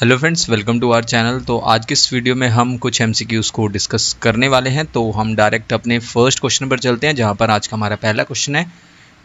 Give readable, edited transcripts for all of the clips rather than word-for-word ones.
Hello friends, welcome to our channel. तो आज के इस वीडियो में हम कुछ एमसीक्यूज को डिस्कस करने वाले हैं। तो हम डायरेक्ट अपने फर्स्ट क्वेश्चन पर चलते हैं, जहां पर आज का हमारा पहला क्वेश्चन है,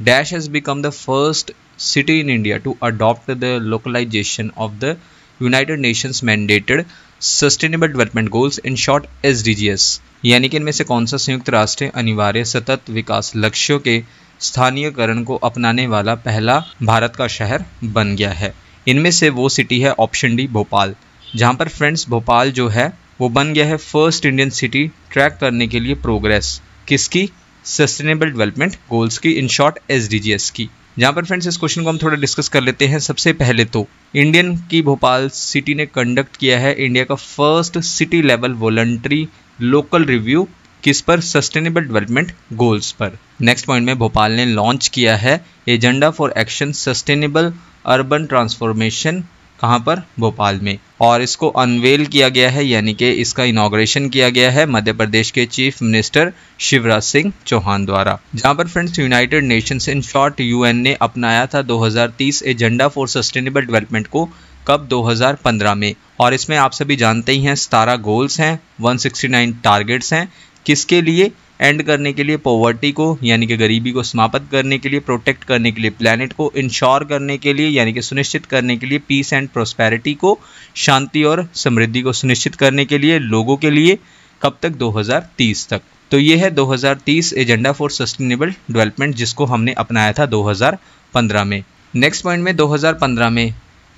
dash has become the first city in India to adopt the localisation of the United Nations mandated sustainable development goals, in short SDGs। यानी कि इनमें से कौन सा संयुक्त राष्ट्र अनिवार्य सतत विकास लक्ष्यों के स्थानीयकरण को अपनाने वाला पहला भारत का शहर बन गया है। इनमें से वो सिटी है ऑप्शन डी, भोपाल, जहां पर फ्रेंड्स भोपाल जो है वो बन गया है फर्स्ट इंडियन सिटी ट्रैक करने के लिए प्रोग्रेस किसकी, सस्टेनेबल डेवलपमेंट गोल्स की, इन शॉर्ट SDGs की। जहां पर फ्रेंड्स इस क्वेश्चन को हम थोड़ा डिस्कस कर लेते हैं। सबसे पहले तो इंडियन की भोपाल सिटी ने कंडक्ट किया है इंडिया का first city level voluntary local review, किस पर, सस्टेनेबल डेवलपमेंट गोल्स पर। नेक्स्ट पॉइंट में भोपाल ने लॉन्च किया है agenda for action sustainable urban transformation, कहाँ पर, भोपाल में, और इसको अनवेल किया गया है, यानी कि इसका इनॉग्रेशन किया गया है मध्य प्रदेश के चीफ मिनिस्टर शिवराज सिंह चौहान द्वारा। जहां पर friends United Nations in short UN ने अपनाया था 2030 एजेंडा फॉर सस्टेनेबल डेवलपमेंट को, कब, 2015 में। और इसमें आप सभी जानते ही हैं 17 गोल्स हैं, 169 टारगेट्स हैं, किसके लिए, एंड करने के लिए पॉवर्टी को, यानी कि गरीबी को समाप्त करने के लिए, प्रोटेक्ट करने के लिए प्लैनेट को, इंश्योर करने के लिए, यानी कि सुनिश्चित करने के लिए पीस एंड प्रोस्पेरिटी को, शांति और समृद्धि को सुनिश्चित करने के लिए लोगों के लिए, कब तक, 2030 तक। तो ये है 2030 एजेंडा फॉर सस्टेनेबल डेवलपमेंट, जिसको हमने अपनाया था 2015 में। नेक्स्ट पॉइंट में 2015 में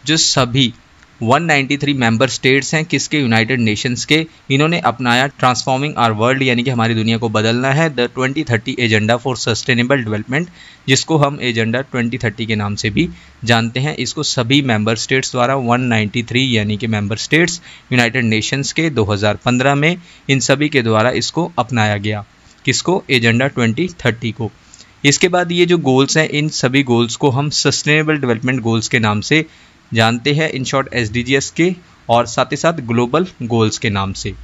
जो सभी 193 मेंबर स्टेट्स हैं किसके, यूनाइटेड नेशंस के, इन्होंने अपनाया ट्रांसफॉर्मिंग आवर वर्ल्ड, यानी कि हमारी दुनिया को बदलना है, the 2030 agenda for sustainable development, जिसको हम एजेंडा 2030 के नाम से भी जानते हैं। इसको सभी मेंबर स्टेट्स द्वारा 193 यानी कि मेंबर स्टेट्स यूनाइटेड नेशंस के 2015 में इन सभी के द्वारा इसको अपनाया गया, किसको, एजेंडा 2030 को। इसके बाद ये जो गोल्स हैं, इन सभी गोल्स को हम सस्टेनेबल डेवलपमेंट गोल्स के नाम से जानते हैं, इन शॉर्ट SDGs के, और साथ ही साथ ग्लोबल गोल्स के नाम से।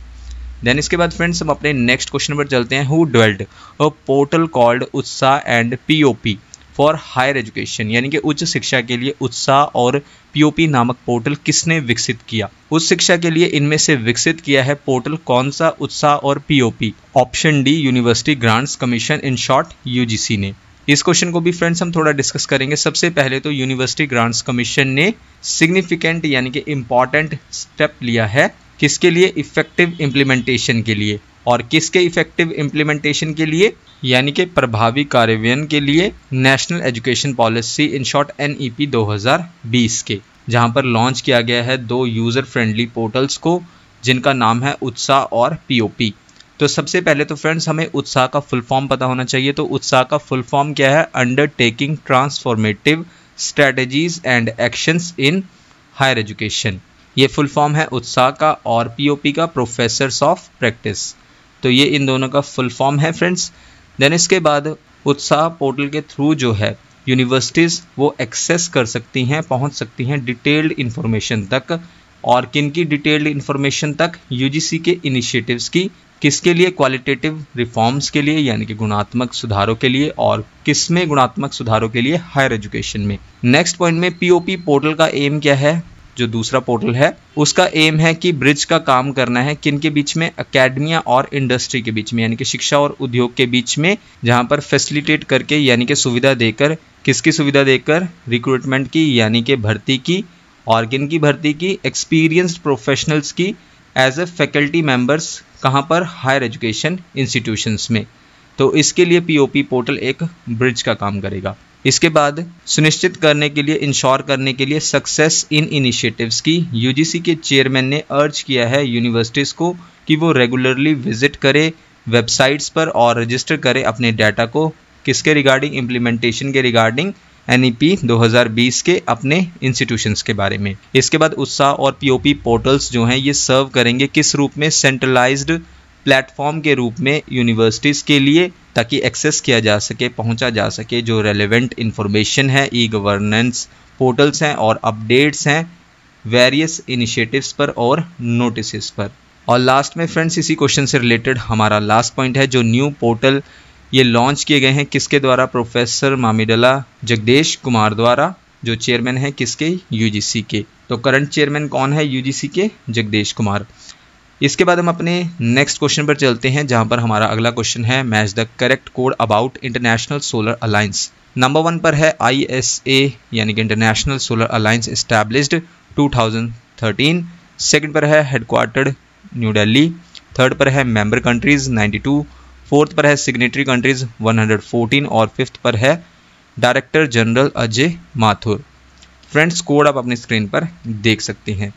देन इसके बाद फ्रेंड्स हम अपने नेक्स्ट क्वेश्चन पर चलते हैं, who developed a portal called Utsah and POP for higher education, यानी कि उच्च शिक्षा के लिए उत्साह और POP नामक पोर्टल किसने विकसित किया। उच्च शिक्षा के लिए इनमें से विकसित किया है पोर्टल कौन सा, उत्साह और POP, option D, university grants commission, in short UGC ने। इस क्वेश्चन को भी फ्रेंड्स हम थोड़ा डिस्कस करेंगे। सबसे पहले तो यूनिवर्सिटी ग्रांट्स कमीशन ने सिग्निफिकेंट यानी कि इम्पॉर्टेंट स्टेप लिया है, किसके लिए, इफेक्टिव इम्प्लीमेंटेशन के लिए, और किसके इफेक्टिव इम्प्लीमेंटेशन के लिए, यानी कि प्रभावी कार्यान्वयन के लिए national education policy, in short NEP 2020 के, जहां पर लॉन्च किया गया है 2 यूजर फ्रेंडली पोर्टल्स को, जिनका नाम है उत्साह और POP। तो सबसे पहले तो फ्रेंड्स हमें उत्साह का फुल फॉर्म पता होना चाहिए। तो उत्साह का फुल फॉर्म क्या है, undertaking transformative strategies and actions in higher education, ये फुल फॉर्म है उत्साह का, और POP का प्रोफेसर्स ऑफ प्रैक्टिस। तो ये इन दोनों का फुल फॉर्म है फ्रेंड्स। देन इसके बाद उत्साह पोर्टल के थ्रू जो है यूनिवर्सिटीज़ वो एक्सेस कर सकती हैं, पहुंच सकती हैं डिटेल्ड इन्फॉर्मेशन तक, और किन की डिटेल्ड इन्फॉर्मेशन तक, UGC के इनिशिएटिव्स की, किसके लिए, क्वालिटेटिव रिफॉर्म्स के लिए, यानी कि गुणात्मक सुधारों के लिए, और किसमें, गुणात्मक सुधारों के लिए, हायर एजुकेशन में। नेक्स्ट पॉइंट में POP पोर्टल का एम क्या है, जो दूसरा पोर्टल है उसका एम है कि ब्रिज का काम करना है, किन के बीच में, एकेडमिया और इंडस्ट्री के बीच में, यानी कि शिक्षा और उद्योग के बीच में, जहां पर फैसिलिटेट करके, यानी कि सुविधा देकर, किसकी सुविधा देकर, रिक्रूटमेंट की, यानी कि भर्ती की, और किन की भर्ती की, एक्सपीरियंस्ड प्रोफेशनल्स की एज ए फैकल्टी मेंबर्स, कहाँ पर, हायर एजुकेशन इंस्टीट्यूशंस में। तो इसके लिए POP पोर्टल एक ब्रिज का काम करेगा। इसके बाद सुनिश्चित करने के लिए, इंश्योर करने के लिए सक्सेस इन इनिशिएटिव्स की, UGC के चेयरमैन ने अर्ज किया है यूनिवर्सिटीज़ को कि वो रेगुलरली विजिट करे वेबसाइट्स पर और रजिस्टर करे अपने डाटा को, किसके रिगार्डिंग, इम्प्लीमेंटेशन के रिगार्डिंग NEP 2020 के अपने इंस्टीट्यूशंस के बारे में। इसके बाद उत्साह और POP पोर्टल्स जो हैं ये सर्व करेंगे किस रूप में, सेंट्रलाइज्ड प्लेटफॉर्म के रूप में यूनिवर्सिटीज़ के लिए, ताकि एक्सेस किया जा सके, पहुंचा जा सके जो रेलेवेंट इन्फॉर्मेशन है, ई-गवर्नेंस पोर्टल्स हैं और अपडेट्स हैं वेरियस इनिशिएटिव्स पर और नोटिस पर। और लास्ट में फ्रेंड्स इसी क्वेश्चन से रिलेटेड हमारा लास्ट पॉइंट है, जो न्यू पोर्टल ये लॉन्च किए गए हैं किसके द्वारा, प्रोफेसर मामिडला जगदेश कुमार द्वारा, जो चेयरमैन है किसके, यूजीसी के। तो करंट चेयरमैन कौन है यूजीसी के, जगदीश कुमार। इसके बाद हम अपने नेक्स्ट क्वेश्चन पर चलते हैं, जहां पर हमारा अगला क्वेश्चन है match the correct code about international solar alliance. Number 1 पर है ISA यानी कि international solar alliance established 2013। Second पर है हेडक्वार्टर्ड न्यू दिल्ली। थर्ड पर है मेंबर कंट्रीज 92। फोर्थ पर है सिग्नेटरी कंट्रीज 114 और फिफ्थ पर है director general Ajay Mathur. Friends code आप अपनी स्क्रीन पर देख सकते हैं।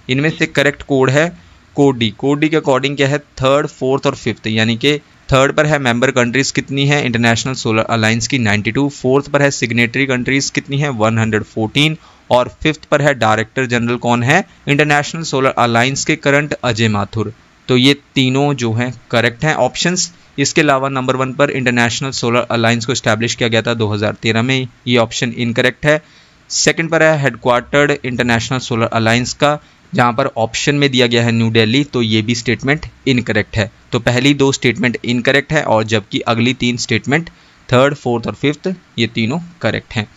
इनमें से करेक्ट कोड है कोड डी। कोड डी के अकॉर्डिंग क्या है, थर्ड, फोर्थ और फिफ्थ, यानी कि थर्ड पर है मेंबर कंट्रीज कितनी है इंटरनेशनल सोलर अलायंस की 92, फोर्थ पर है सिग्नेटरी कंट्रीज कितनी है 114 और फिफ्थ पर है डायरेक्टर जनरल कौन है इंटरनेशनल सोलर अलायंस के करंट अजय माथुर। तो ये तीनों जो हैं करेक्ट हैं ऑप्शंस। इसके अलावा नंबर 1 पर इंटरनेशनल सोलर अलायंस को एस्टैब्लिश किया गया था 2013 में, ये ऑप्शन इनकरेक्ट है। सेकंड पर है हेडक्वार्टर्ड इंटरनेशनल सोलर अलायंस का, जहां पर ऑप्शन में दिया गया है न्यू दिल्ली, तो ये भी स्टेटमेंट इनकरेक्ट है। तो पहली 2 स्टेटमेंट इनकरेक्ट है और जबकि अगली 3 स्टेटमेंट थर्ड, फोर्थ और फिफ्थ ये तीनों करेक्ट हैं।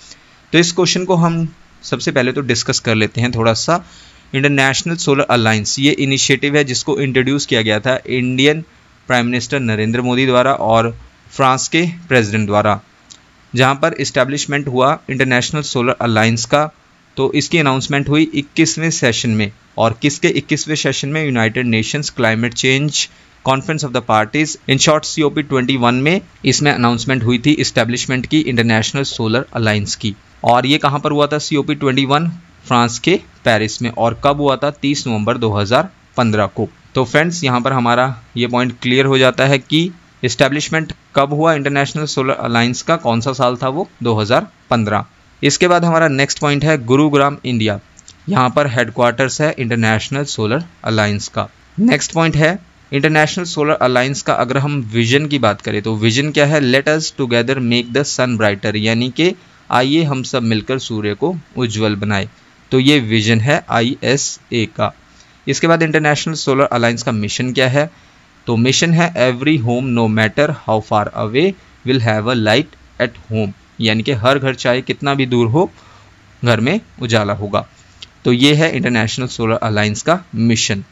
तो इस क्वेश्चन को हम सबसे पहले तो डिस्कस कर लेते हैं थोड़ा सा। इंटरनेशनल सोलर अलायंस ये इनिशिएटिव है जिसको इंट्रोड्यूस किया गया था Indian prime minister Narendra Modi द्वारा और फ्रांस के प्रेसिडेंट द्वारा, जहां पर इस्टेब्लिशमेंट हुआ इंटरनेशनल सोलर अलायंस का। तो इसकी अनाउंसमेंट हुई 21वें सेशन में, और किसके 21वें सेशन में, United Nations climate change conference of the parties in short COP21 में इसमें अनाउंसमेंट हुई थी इस्टेब्लिशमेंट की इंटरनेशनल सोलर अलायंस की। और ये कहां पर हुआ था COP21, फ्रांस के पेरिस में, और कब हुआ था 30 नवंबर 2015 को। तो फ्रेंड्स यहाँ पर हमारा ये पॉइंट क्लियर हो जाता है कि इस्टेब्लिशमेंट कब हुआ इंटरनेशनल सोलर अलायंस का, कौन सा साल था वो, 2015। इसके बाद हमारा नेक्स्ट पॉइंट है गुरुग्राम इंडिया, यहाँ पर हेडक्वार्टर्स है इंटरनेशनल सोलर अलायंस का। नेक्स्ट पॉइंट है इंटरनेशनल सोलर अलायंस का अगर हम विजन की बात करें तो विजन क्या है, let us together make the sun brighter, यानी कि आइए हम सब मिलकर सूर्य को उज्जवल बनाए। तो ये विजन है ISA का। इसके बाद इंटरनेशनल सोलर अलायंस का मिशन क्या है, तो मिशन है every home no matter how far away will have a light at home, यानी कि हर घर चाहे कितना भी दूर हो घर में उजाला होगा। तो ये है इंटरनेशनल सोलर अलायंस का मिशन।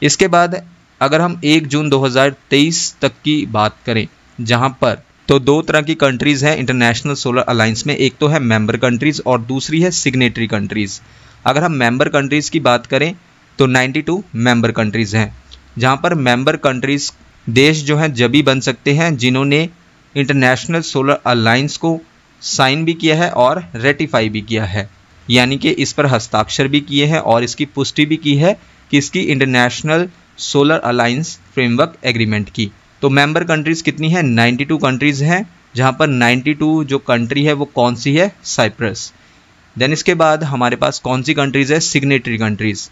इसके बाद अगर हम 1 जून 2023 तक की बात करें, जहां पर तो 2 तरह की कंट्रीज हैं इंटरनेशनल सोलर अलायंस में, एक तो है मेंबर कंट्रीज और दूसरी है सिग्नेटरी कंट्रीज। अगर हम मेंबर कंट्रीज की बात करें तो 92 मेंबर कंट्रीज हैं, जहां पर मेंबर कंट्रीज देश जो हैं जब भी बन सकते हैं जिन्होंने इंटरनेशनल सोलर अलायंस को साइन भी किया है और रेटिफाई भी किया है, यानी कि इस पर हस्ताक्षर भी किए हैं और इसकी पुष्टि भी की है कि इसकी international solar alliance framework agreement की। तो मेंबर कंट्रीज कितनी है, 92 कंट्रीज हैं, जहां पर 92 जो कंट्री है वो कौन सी है, साइप्रस। देन इसके बाद हमारे पास कौन सी कंट्रीज है, सिग्नेटरी कंट्रीज,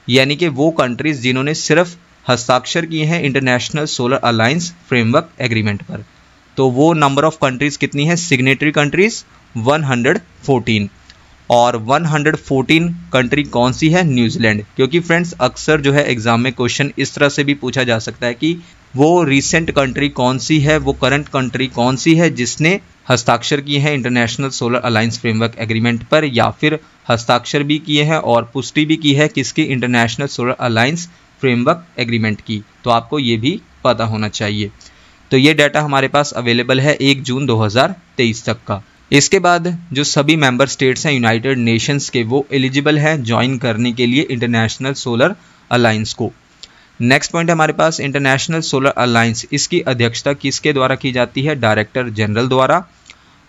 यानी कि वो कंट्रीज जिन्होंने सिर्फ हस्ताक्षर किए हैं international solar alliance framework agreement पर। तो वो नंबर ऑफ कंट्रीज कितनी है, सिग्नेटरी कंट्रीज 114, और 114 कंट्री कौन सी है, न्यूजीलैंड। क्योंकि फ्रेंड्स अक्सर जो है एग्जाम में क्वेश्चन इस तरह से भी पूछा जा सकता है कि वो रिसेंट कंट्री कौन सी है, वो करंट कंट्री कौन सी है जिसने हस्ताक्षर किए हैं international solar alliance framework agreement पर, या फिर हस्ताक्षर भी किए हैं और पुष्टि भी की है किसकी, international solar alliance framework agreement की। तो आपको ये भी पता होना चाहिए। तो ये डाटा हमारे पास अवेलेबल है 1 जून 2023 तक का। इसके बाद जो सभी मेंबर स्टेट्स हैं यूनाइटेड नेशंस के, वो एलिजिबल हैं ज्वाइन करने के लिए इंटरनेशनल सोलर अलायंस को। नेक्स्ट पॉइंट हमारे पास इंटरनेशनल सोलर अलायंस, इसकी अध्यक्षता किसके द्वारा की जाती है, डायरेक्टर जनरल द्वारा।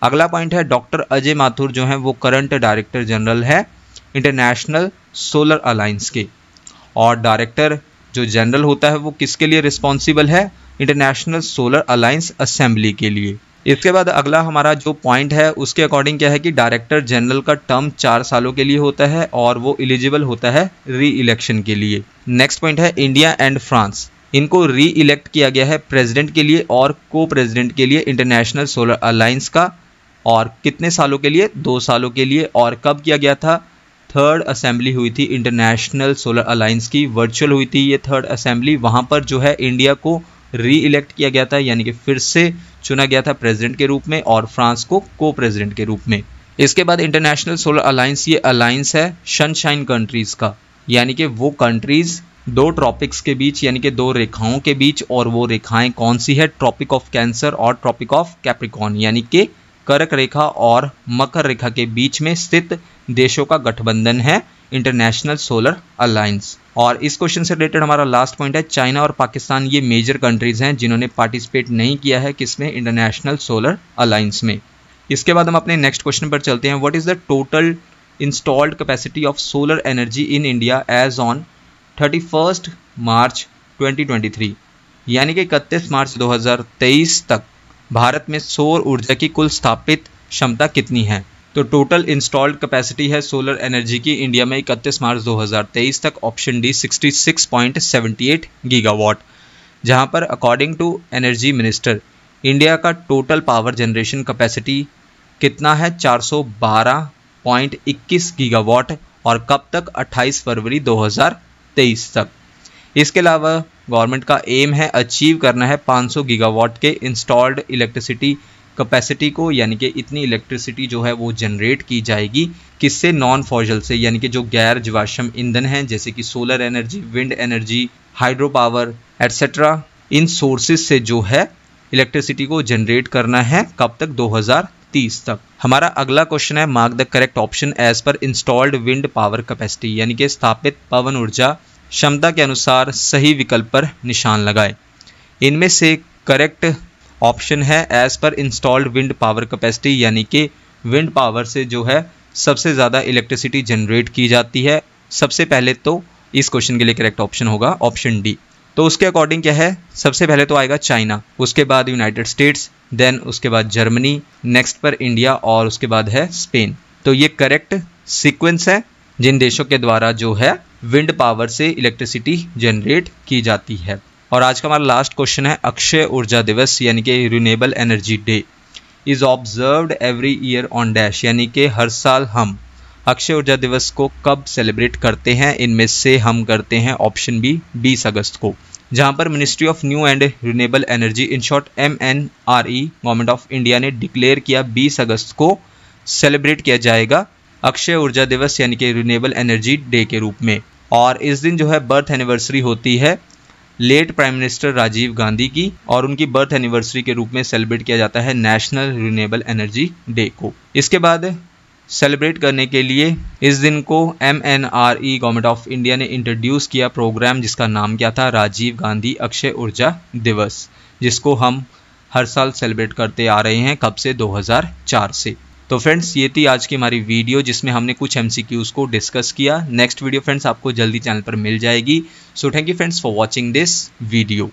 अगला पॉइंट है डॉक्टर अजय माथुर जो हैं वो करंट डायरेक्टर जनरल है इंटरनेशनल सोलर अलायंस के, और डायरेक्टर जो जनरल होता है वो किसके लिए रिस्पॉन्सिबल है, इंटरनेशनल सोलर अलायंस असेंबली के लिए। इसके बाद अगला हमारा जो पॉइंट है उसके अकॉर्डिंग क्या है कि डायरेक्टर जनरल का टर्म 4 सालों के लिए होता है और वो एलिजिबल होता है री इलेक्शन के लिए। नेक्स्ट पॉइंट है इंडिया एंड फ्रांस, इनको री इलेक्ट किया गया है प्रेसिडेंट के लिए और को प्रेसिडेंट के लिए इंटरनेशनल सोलर अलायंस का, और कितने सालों के लिए, 2 सालों के लिए। और कब किया गया था, 3rd असेंबली हुई थी इंटरनेशनल सोलर अलायंस की, वर्चुअल हुई थी ये 3rd असेंबली। वहां पर जो है इंडिया को री इलेक्ट किया गया था, यानी कि फिर से चुना गया था प्रेसिडेंट के रूप में, और फ्रांस को को प्रेसिडेंट के रूप में। इसके बाद इंटरनेशनल सोलर अलायंस, ये अलायंस है सनशाइन कंट्रीज का, यानी कि वो कंट्रीज दो ट्रॉपिक्स के बीच यानी कि दो रेखाओं के बीच, और वो रेखाएं कौन सी है, ट्रॉपिक ऑफ कैंसर और ट्रॉपिक ऑफ कैप्रिकॉर्न यानी कि कर्क रेखा और मकर रेखा के बीच में स्थित देशों का गठबंधन है इंटरनेशनल सोलर अलायंस। और इस क्वेश्चन से रिलेटेड हमारा लास्ट पॉइंट है चाइना और पाकिस्तान, ये मेजर कंट्रीज हैं जिन्होंने पार्टिसिपेट नहीं किया है किसमें, इंटरनेशनल सोलर अलायंस में। इसके बाद हम अपने नेक्स्ट क्वेश्चन पर चलते हैं। What is the total installed capacity of solar energy in India as on 31 March 2023, यानी कि 31 मार्च 2023 तक भारत में सौर ऊर्जा की कुल स्थापित क्षमता कितनी है। तो टोटल इंस्टॉल्ड कैपेसिटी है सोलर एनर्जी की इंडिया में 31 मार्च 2023 तक, ऑप्शन डी 66.78 गीगावाट, जहां पर according to energy minister India का टोटल पावर जनरेशन कैपेसिटी कितना है, 412.21 गीगावाट, और कब तक, 28 फरवरी 2023 तक। इसके अलावा गवर्नमेंट का एम है अचीव करना है 500 गीगावाट के इंस्टॉल्ड इलेक्ट्रिसिटी कैपेसिटी को, यानी कि इतनी इलेक्ट्रिसिटी जो है वो जनरेट की जाएगी किससे, नॉन फॉसिल से, यानी कि जो गैर जीवाश्म ईंधन हैं जैसे कि solar energy, wind energy, hydro power etcetera, इन सोर्सेज से जो है इलेक्ट्रिसिटी को जनरेट करना है कब तक, 2030 तक। हमारा अगला क्वेश्चन है mark the correct option as per installed wind power capacity, यानी कि स्थापित पवन ऊर्जा क्षमता के अनुसार सही विकल्प पर निशान लगाए। इनमें से करेक्ट ऑप्शन है as per installed wind power capacity, यानी कि विंड पावर से जो है सबसे ज़्यादा इलेक्ट्रिसिटी जनरेट की जाती है। सबसे पहले तो इस क्वेश्चन के लिए करेक्ट ऑप्शन होगा ऑप्शन डी। तो उसके अकॉर्डिंग क्या है, सबसे पहले तो आएगा चाइना, उसके बाद यूनाइटेड स्टेट्स, देन उसके बाद जर्मनी, नेक्स्ट पर इंडिया और उसके बाद है स्पेन। तो ये करेक्ट सीक्वेंस है जिन देशों के द्वारा जो है विंड पावर से इलेक्ट्रिसिटी जनरेट की जाती है। और आज का हमारा लास्ट क्वेश्चन है अक्षय ऊर्जा दिवस यानी कि renewable energy day is observed every year on dash, यानी कि हर साल हम अक्षय ऊर्जा दिवस को कब सेलिब्रेट करते हैं। इनमें से हम करते हैं ऑप्शन बी 20 अगस्त को, जहां पर ministry of new and renewable energy in short MNRE government of India ने डिक्लेयर किया 20 अगस्त को सेलिब्रेट किया जाएगा अक्षय ऊर्जा दिवस यानी कि रिन्यूएबल एनर्जी डे के रूप में। और इस दिन जो है बर्थ एनिवर्सरी होती है late prime minister Rajiv Gandhi की, और उनकी बर्थ एनिवर्सरी के रूप में सेलिब्रेट किया जाता है नेशनल रिन्यूएबल एनर्जी डे को। इसके बाद सेलिब्रेट करने के लिए इस दिन को MNRE गवर्नमेंट ऑफ इंडिया ने इंट्रोड्यूस किया प्रोग्राम जिसका नाम क्या था, राजीव गांधी अक्षय ऊर्जा दिवस, जिसको हम हर साल सेलिब्रेट करते आ रहे हैं कब से, 2004 से। तो फ्रेंड्स ये थी आज की हमारी वीडियो जिसमें हमने कुछ MCQs को डिस्कस किया। नेक्स्ट वीडियो फ्रेंड्स आपको जल्दी चैनल पर मिल जाएगी। So thank you friends for watching this video.